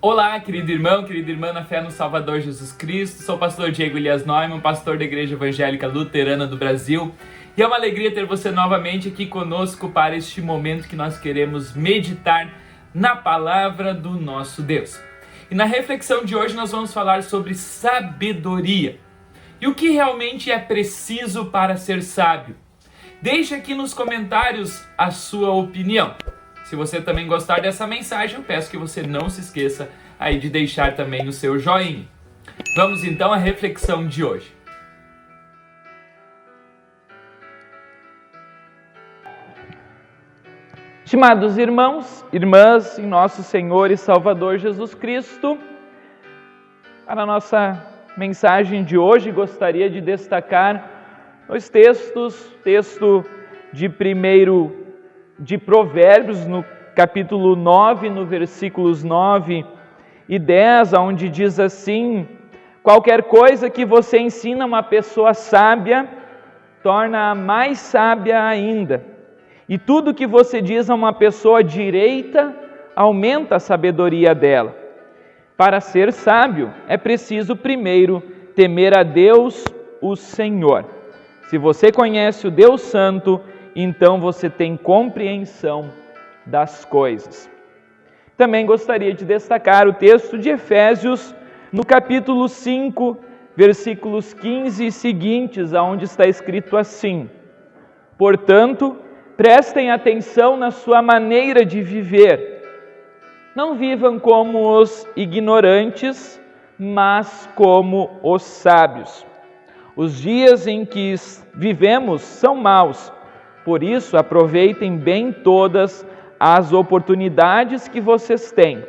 Olá, querido irmão, querida irmã na fé no Salvador Jesus Cristo. Sou o pastor Diego Elias Neumann, pastor da Igreja Evangélica Luterana do Brasil. E é uma alegria ter você novamente aqui conosco para este momento que nós queremos meditar na palavra do nosso Deus. E na reflexão de hoje nós vamos falar sobre sabedoria. E o que realmente é preciso para ser sábio? Deixe aqui nos comentários a sua opinião. Se você também gostar dessa mensagem, eu peço que você não se esqueça aí de deixar também o seu joinha. Vamos então à reflexão de hoje. Estimados irmãos, irmãs, em nosso Senhor e Salvador Jesus Cristo, para a nossa mensagem de hoje, gostaria de destacar os texto de Provérbios, no capítulo 9, no versículos 9 e 10, onde diz assim: qualquer coisa que você ensina uma pessoa sábia, torna-a mais sábia ainda. E tudo que você diz a uma pessoa direita, aumenta a sabedoria dela. Para ser sábio, é preciso primeiro temer a Deus, o Senhor. Se você conhece o Deus Santo, então você tem compreensão das coisas. Também gostaria de destacar o texto de Efésios, no capítulo 5, versículos 15 e seguintes, onde está escrito assim: portanto, prestem atenção na sua maneira de viver. Não vivam como os ignorantes, mas como os sábios. Os dias em que vivemos são maus. Por isso, aproveitem bem todas as oportunidades que vocês têm.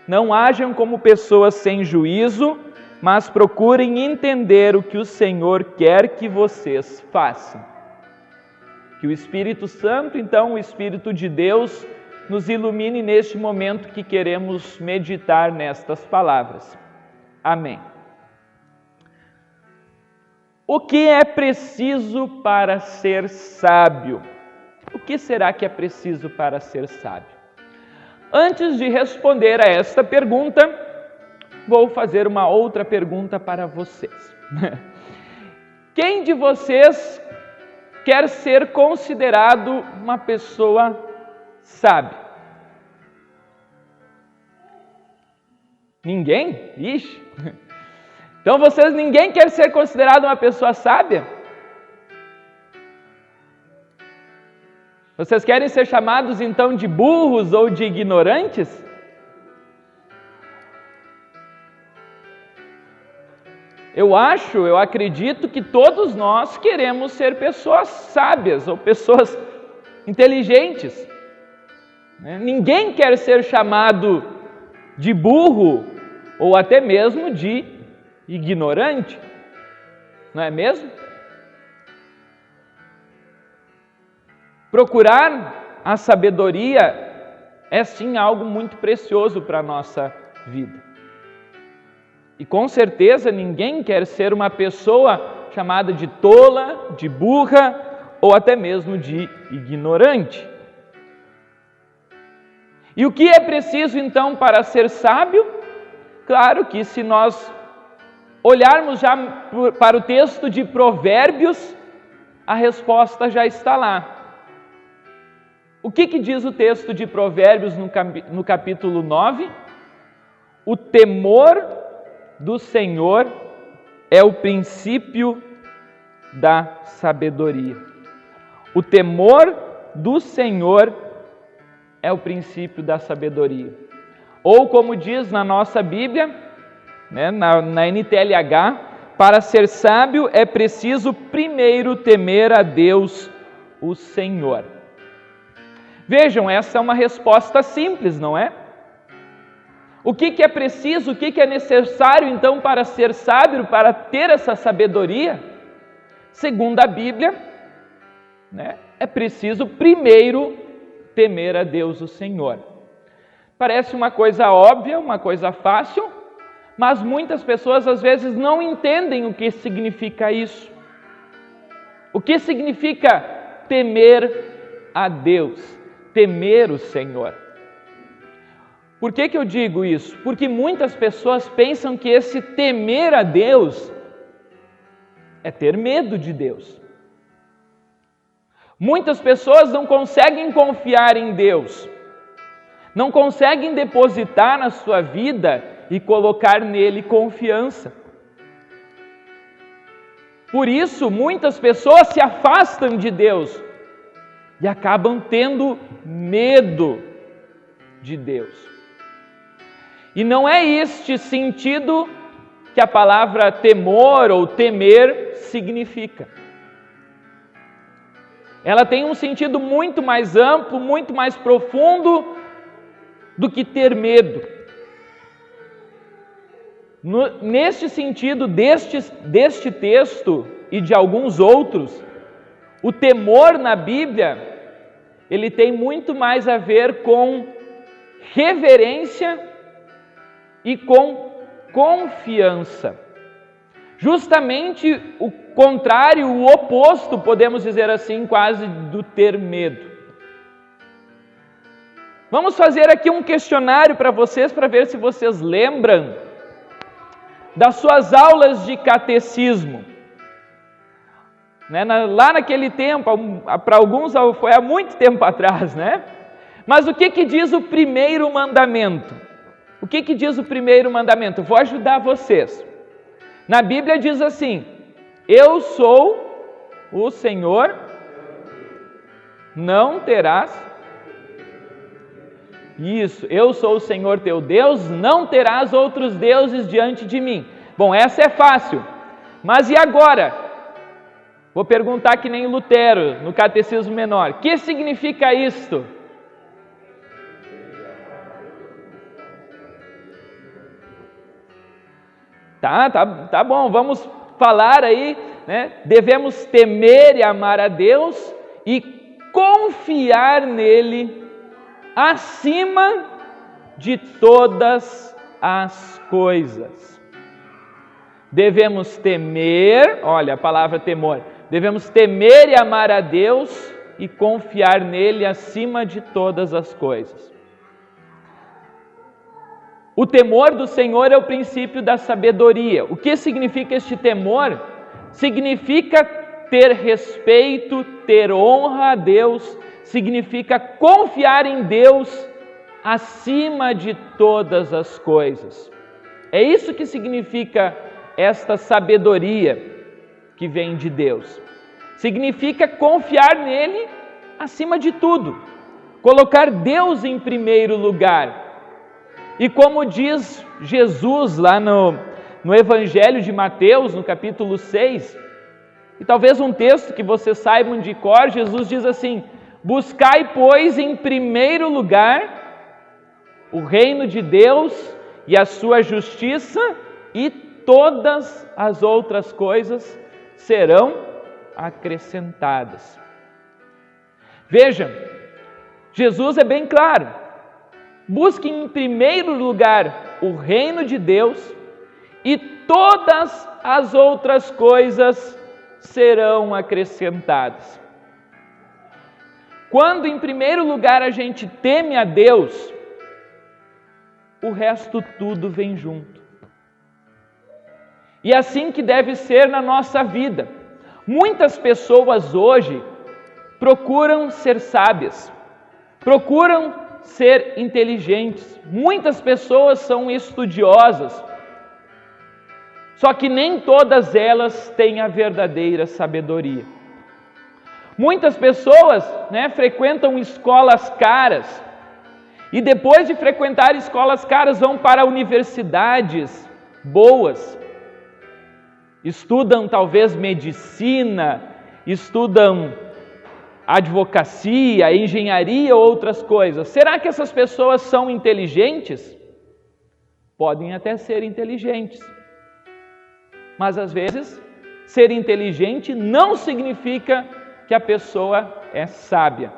Não hajam como pessoas sem juízo, mas procurem entender o que o Senhor quer que vocês façam. Que o Espírito Santo, então, o Espírito de Deus, nos ilumine neste momento que queremos meditar nestas palavras. Amém. O que é preciso para ser sábio? O que será que é preciso para ser sábio? Antes de responder a esta pergunta, vou fazer uma outra pergunta para vocês. Quem de vocês quer ser considerado uma pessoa sábia? Ninguém? Ixi! Então ninguém quer ser considerado uma pessoa sábia? Vocês querem ser chamados então de burros ou de ignorantes? Eu acredito que todos nós queremos ser pessoas sábias ou pessoas inteligentes. Ninguém quer ser chamado de burro ou até mesmo de ignorante, não é mesmo? Procurar a sabedoria é sim algo muito precioso para a nossa vida. E com certeza ninguém quer ser uma pessoa chamada de tola, de burra ou até mesmo de ignorante. E o que é preciso então para ser sábio? Claro que se nós olharmos já para o texto de Provérbios, a resposta já está lá. O que diz o texto de Provérbios no capítulo 9? O temor do Senhor é o princípio da sabedoria. O temor do Senhor é o princípio da sabedoria. Ou como diz na nossa Bíblia, na NTLH, para ser sábio é preciso primeiro temer a Deus, o Senhor. Vejam, essa é uma resposta simples, não é? O que é preciso, o que é necessário então para ser sábio, para ter essa sabedoria? Segundo a Bíblia, é preciso primeiro temer a Deus, o Senhor. Parece uma coisa óbvia, uma coisa fácil, mas muitas pessoas às vezes não entendem o que significa isso. O que significa temer a Deus, temer o Senhor? Por que eu digo isso? Porque muitas pessoas pensam que esse temer a Deus é ter medo de Deus. Muitas pessoas não conseguem confiar em Deus, não conseguem depositar na sua vida e colocar nele confiança. Por isso, muitas pessoas se afastam de Deus e acabam tendo medo de Deus. E não é este sentido que a palavra temor ou temer significa. Ela tem um sentido muito mais amplo, muito mais profundo do que ter medo. Neste sentido deste texto e de alguns outros, o temor na Bíblia, ele tem muito mais a ver com reverência e com confiança. Justamente o contrário, o oposto, podemos dizer assim, quase do ter medo. Vamos fazer aqui um questionário para vocês, para ver se vocês lembram das suas aulas de catecismo. Lá naquele tempo, para alguns foi há muito tempo atrás, né? Mas o que diz o primeiro mandamento? O que diz o primeiro mandamento? Vou ajudar vocês. Na Bíblia diz assim: eu sou o Senhor, não terás. Isso, eu sou o Senhor teu Deus, não terás outros deuses diante de mim. Bom, essa é fácil. Mas e agora? Vou perguntar que nem Lutero, no Catecismo Menor. O que significa isto? Tá bom, vamos falar aí, né? Devemos temer e amar a Deus e confiar nele acima de todas as coisas. Devemos temer, olha a palavra temor, devemos temer e amar a Deus e confiar nele acima de todas as coisas. O temor do Senhor é o princípio da sabedoria. O que significa este temor? Significa ter respeito, ter honra a Deus, significa confiar em Deus acima de todas as coisas. É isso que significa esta sabedoria que vem de Deus. Significa confiar nele acima de tudo, colocar Deus em primeiro lugar. E como diz Jesus lá no Evangelho de Mateus, no capítulo 6, e talvez um texto que vocês saibam de cor, Jesus diz assim: buscai, pois, em primeiro lugar o reino de Deus e a sua justiça, e todas as outras coisas serão acrescentadas. Vejam, Jesus é bem claro. Busquem em primeiro lugar o reino de Deus e todas as outras coisas serão acrescentadas. Quando em primeiro lugar a gente teme a Deus, o resto tudo vem junto. E assim que deve ser na nossa vida. Muitas pessoas hoje procuram ser sábias, procuram ser inteligentes. Muitas pessoas são estudiosas, só que nem todas elas têm a verdadeira sabedoria. Muitas pessoas, frequentam escolas caras e depois de frequentar escolas caras vão para universidades boas, estudam talvez medicina, estudam advocacia, engenharia ou outras coisas. Será que essas pessoas são inteligentes? Podem até ser inteligentes, mas às vezes ser inteligente não significa que a pessoa é sábia.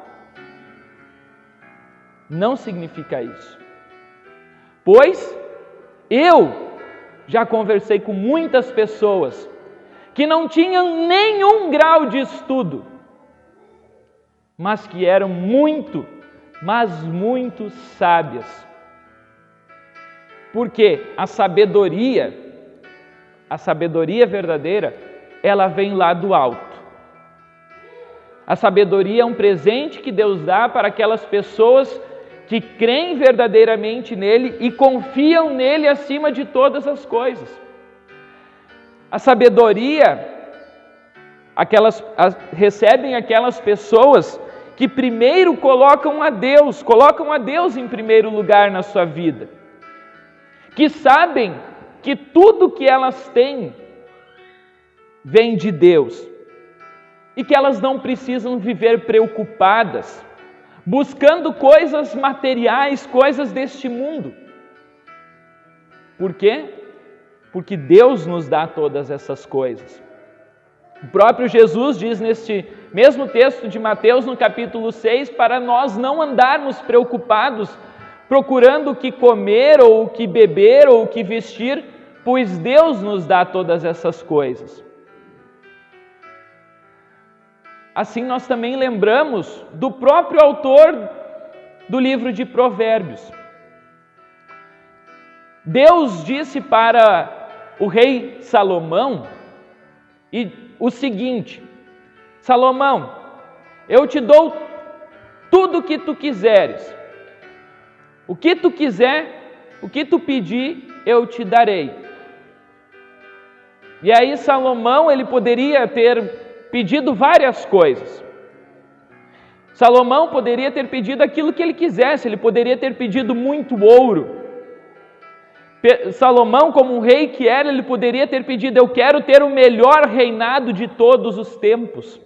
Não significa isso. Pois eu já conversei com muitas pessoas que não tinham nenhum grau de estudo, mas que eram muito, mas muito sábias. Porque a sabedoria verdadeira, ela vem lá do alto. A sabedoria é um presente que Deus dá para aquelas pessoas que creem verdadeiramente nele e confiam nele acima de todas as coisas. A sabedoria recebem aquelas pessoas que primeiro colocam a Deus em primeiro lugar na sua vida, que sabem que tudo que elas têm vem de Deus e que elas não precisam viver preocupadas, buscando coisas materiais, coisas deste mundo. Por quê? Porque Deus nos dá todas essas coisas. O próprio Jesus diz neste mesmo texto de Mateus, no capítulo 6, para nós não andarmos preocupados, procurando o que comer, ou o que beber, ou o que vestir, pois Deus nos dá todas essas coisas. Assim nós também lembramos do próprio autor do livro de Provérbios. Deus disse para o rei Salomão o seguinte: Salomão, eu te dou tudo o que tu quiseres. O que tu quiser, o que tu pedir, eu te darei. E aí Salomão, ele poderia ter pedido várias coisas. Salomão poderia ter pedido aquilo que ele quisesse, ele poderia ter pedido muito ouro. Salomão, como um rei que era, ele poderia ter pedido: eu quero ter o melhor reinado de todos os tempos.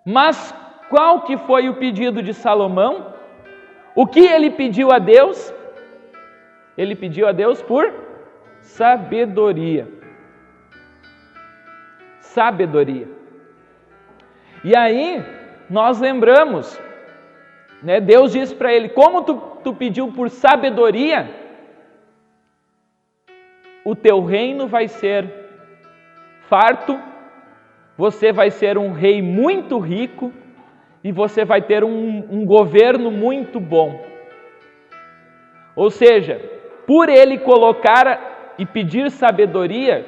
Mas qual que foi o pedido de Salomão? O que ele pediu a Deus? Ele pediu a Deus por sabedoria. Sabedoria. E aí, nós lembramos, né? Deus disse para ele: como tu pediu por sabedoria, o teu reino vai ser farto, você vai ser um rei muito rico e você vai ter um governo muito bom. Ou seja, por ele colocar e pedir sabedoria,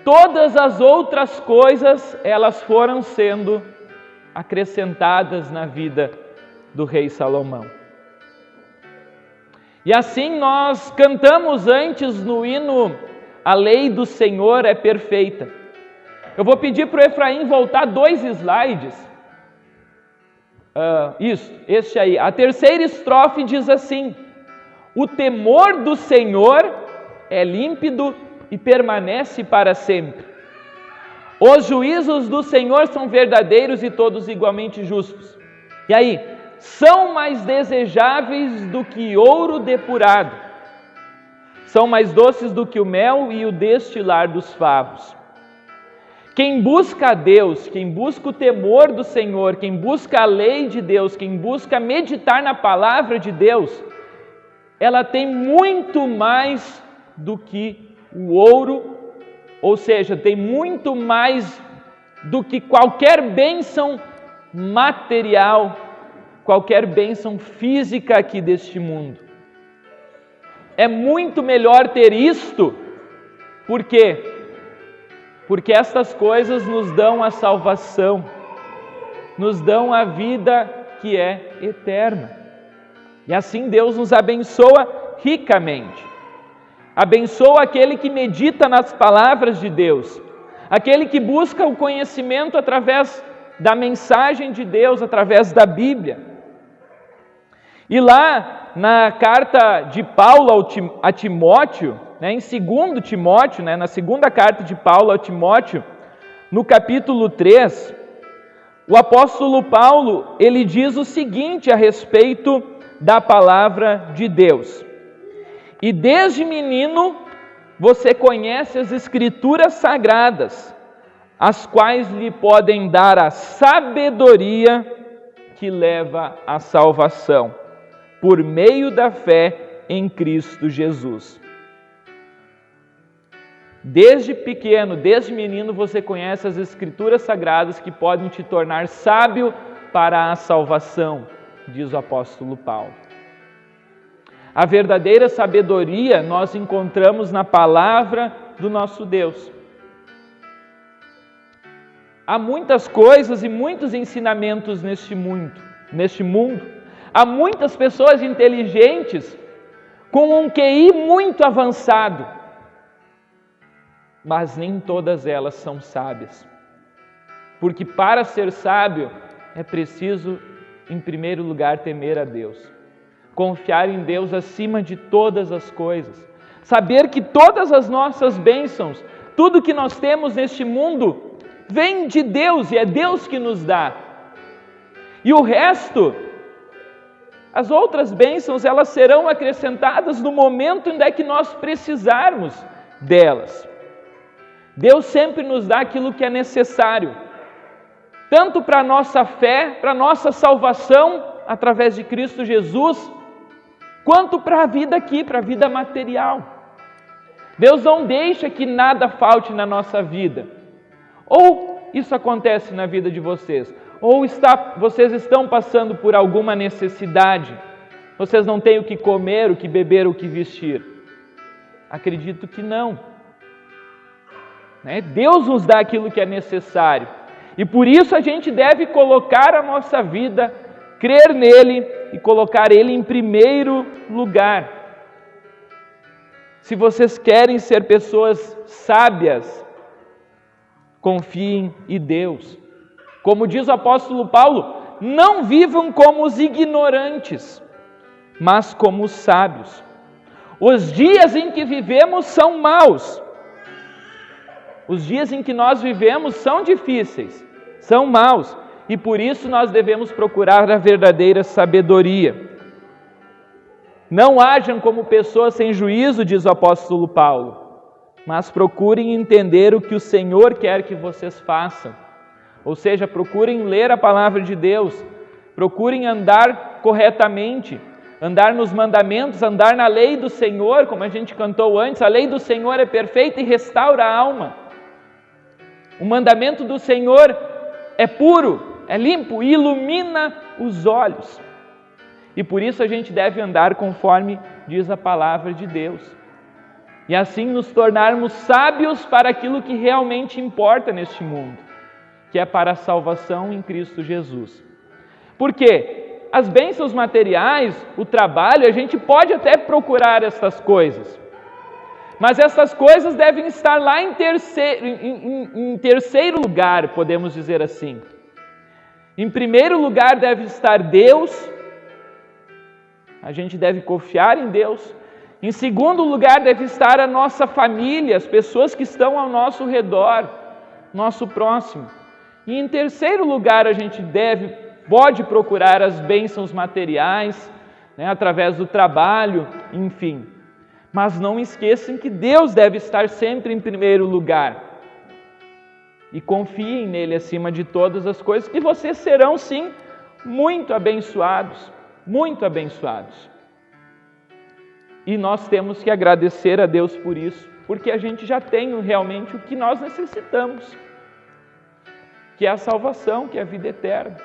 todas as outras coisas, elas foram sendo acrescentadas na vida do rei Salomão. E assim nós cantamos antes no hino: a lei do Senhor é perfeita. Eu vou pedir para o Efraim voltar 2 slides. Este aí. A terceira estrofe diz assim: o temor do Senhor é límpido e permanece para sempre. Os juízos do Senhor são verdadeiros e todos igualmente justos. E aí, são mais desejáveis do que ouro depurado, são mais doces do que o mel e o destilar dos favos. Quem busca a Deus, quem busca o temor do Senhor, quem busca a lei de Deus, quem busca meditar na palavra de Deus, ela tem muito mais do que o ouro, ou seja, tem muito mais do que qualquer bênção material, qualquer bênção física aqui deste mundo. É muito melhor ter isto. Por quê? Porque estas coisas nos dão a salvação, nos dão a vida que é eterna. E assim Deus nos abençoa ricamente. Abençoa aquele que medita nas palavras de Deus, aquele que busca o conhecimento através da mensagem de Deus, através da Bíblia. E lá na carta de Paulo a Timóteo, em 2 Timóteo, na segunda carta de Paulo a Timóteo, no capítulo 3, o apóstolo Paulo, ele diz o seguinte a respeito da palavra de Deus: e desde menino você conhece as Escrituras Sagradas, as quais lhe podem dar a sabedoria que leva à salvação, por meio da fé em Cristo Jesus. Desde pequeno, desde menino, você conhece as Escrituras Sagradas que podem te tornar sábio para a salvação, diz o apóstolo Paulo. A verdadeira sabedoria nós encontramos na palavra do nosso Deus. Há muitas coisas e muitos ensinamentos neste mundo. Há muitas pessoas inteligentes com um QI muito avançado, mas nem todas elas são sábias. Porque para ser sábio é preciso, em primeiro lugar, temer a Deus. Confiar em Deus acima de todas as coisas. Saber que todas as nossas bênçãos, tudo que nós temos neste mundo, vem de Deus e é Deus que nos dá. E o resto, as outras bênçãos, elas serão acrescentadas no momento em que nós precisarmos delas. Deus sempre nos dá aquilo que é necessário, tanto para a nossa fé, para a nossa salvação, através de Cristo Jesus, quanto para a vida aqui, para a vida material. Deus não deixa que nada falte na nossa vida. Ou isso acontece na vida de vocês, ou vocês estão passando por alguma necessidade, vocês não têm o que comer, o que beber, o que vestir. Acredito que não. Deus nos dá aquilo que é necessário. E por isso a gente deve colocar a nossa vida, crer nele e colocar ele em primeiro lugar. Se vocês querem ser pessoas sábias, confiem em Deus. Como diz o apóstolo Paulo, não vivam como os ignorantes, mas como os sábios. Os dias em que vivemos são maus. Os dias em que nós vivemos são difíceis, são maus, e por isso nós devemos procurar a verdadeira sabedoria. Não hajam como pessoas sem juízo, diz o apóstolo Paulo, mas procurem entender o que o Senhor quer que vocês façam. Ou seja, procurem ler a palavra de Deus, procurem andar corretamente, andar nos mandamentos, andar na lei do Senhor, como a gente cantou antes. A lei do Senhor é perfeita e restaura a alma. O mandamento do Senhor é puro, é limpo e ilumina os olhos. E por isso a gente deve andar conforme diz a palavra de Deus. E assim nos tornarmos sábios para aquilo que realmente importa neste mundo, que é para a salvação em Cristo Jesus. Porque as bênçãos materiais, o trabalho, a gente pode até procurar essas coisas. Mas essas coisas devem estar lá em terceiro lugar, podemos dizer assim. Em primeiro lugar deve estar Deus, a gente deve confiar em Deus. Em segundo lugar deve estar a nossa família, as pessoas que estão ao nosso redor, nosso próximo. E em terceiro lugar a gente pode procurar as bênçãos materiais, através do trabalho, enfim. Mas não esqueçam que Deus deve estar sempre em primeiro lugar. E confiem nele acima de todas as coisas, que vocês serão sim muito abençoados, muito abençoados. E nós temos que agradecer a Deus por isso, porque a gente já tem realmente o que nós necessitamos, que é a salvação, que é a vida eterna.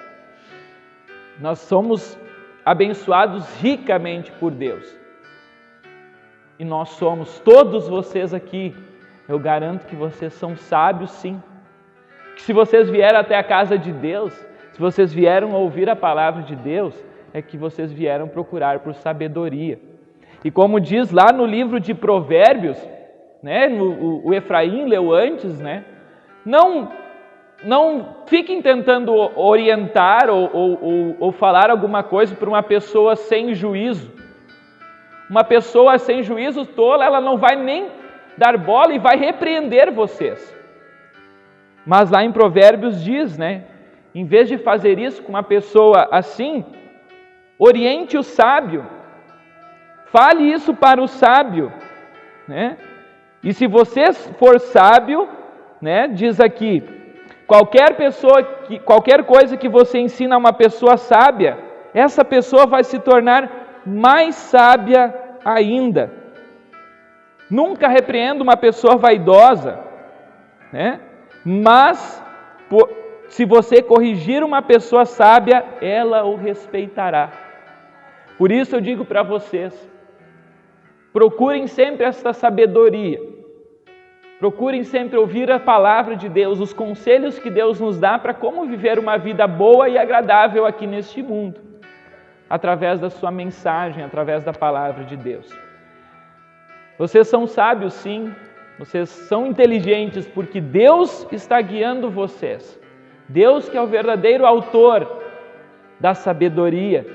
Nós somos abençoados ricamente por Deus. E nós somos, todos vocês aqui, eu garanto que vocês são sábios sim. Que se vocês vieram até a casa de Deus, se vocês vieram ouvir a palavra de Deus, é que vocês vieram procurar por sabedoria. E como diz lá no livro de Provérbios, o Efraim leu antes, não fiquem tentando orientar ou falar alguma coisa para uma pessoa sem juízo. Uma pessoa sem juízo tola, ela não vai nem dar bola e vai repreender vocês. Mas lá em Provérbios diz, em vez de fazer isso com uma pessoa assim, oriente o sábio, fale isso para o sábio, E se você for sábio, diz aqui, qualquer coisa que você ensina a uma pessoa sábia, essa pessoa vai se tornar mais sábia ainda. Nunca repreenda uma pessoa vaidosa, mas se você corrigir uma pessoa sábia, ela o respeitará. Por isso eu digo para vocês, procurem sempre esta sabedoria. Procurem sempre ouvir a palavra de Deus, os conselhos que Deus nos dá para como viver uma vida boa e agradável aqui neste mundo, através da sua mensagem, através da palavra de Deus. Vocês são sábios, sim, vocês são inteligentes, porque Deus está guiando vocês. Deus, que é o verdadeiro autor da sabedoria,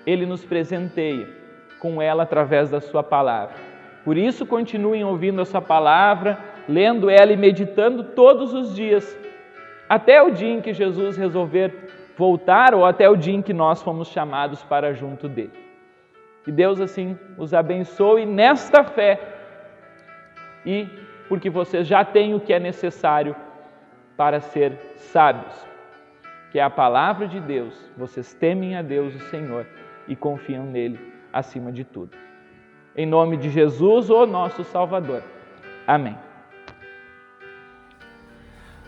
Ele nos presenteia com ela através da sua palavra. Por isso, continuem ouvindo a sua palavra, lendo ela e meditando todos os dias, até o dia em que Jesus resolver voltar ou até o dia em que nós fomos chamados para junto dele. Que Deus assim os abençoe nesta fé e porque vocês já têm o que é necessário para ser sábios, que é a palavra de Deus. Vocês temem a Deus, o Senhor, e confiam nele acima de tudo. Em nome de Jesus, o nosso Salvador. Amém.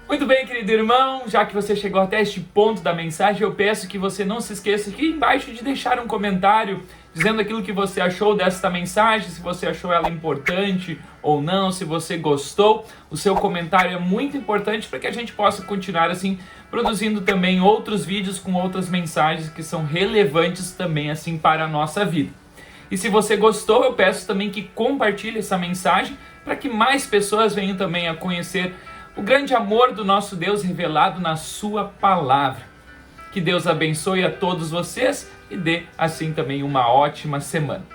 Muito bem, querido irmão, já que você chegou até este ponto da mensagem, eu peço que você não se esqueça aqui embaixo de deixar um comentário dizendo aquilo que você achou desta mensagem, se você achou ela importante ou não, se você gostou. O seu comentário é muito importante para que a gente possa continuar assim, produzindo também outros vídeos com outras mensagens que são relevantes também assim para a nossa vida. E se você gostou, eu peço também que compartilhe essa mensagem para que mais pessoas venham também a conhecer o grande amor do nosso Deus revelado na sua palavra. Que Deus abençoe a todos vocês e dê assim também uma ótima semana.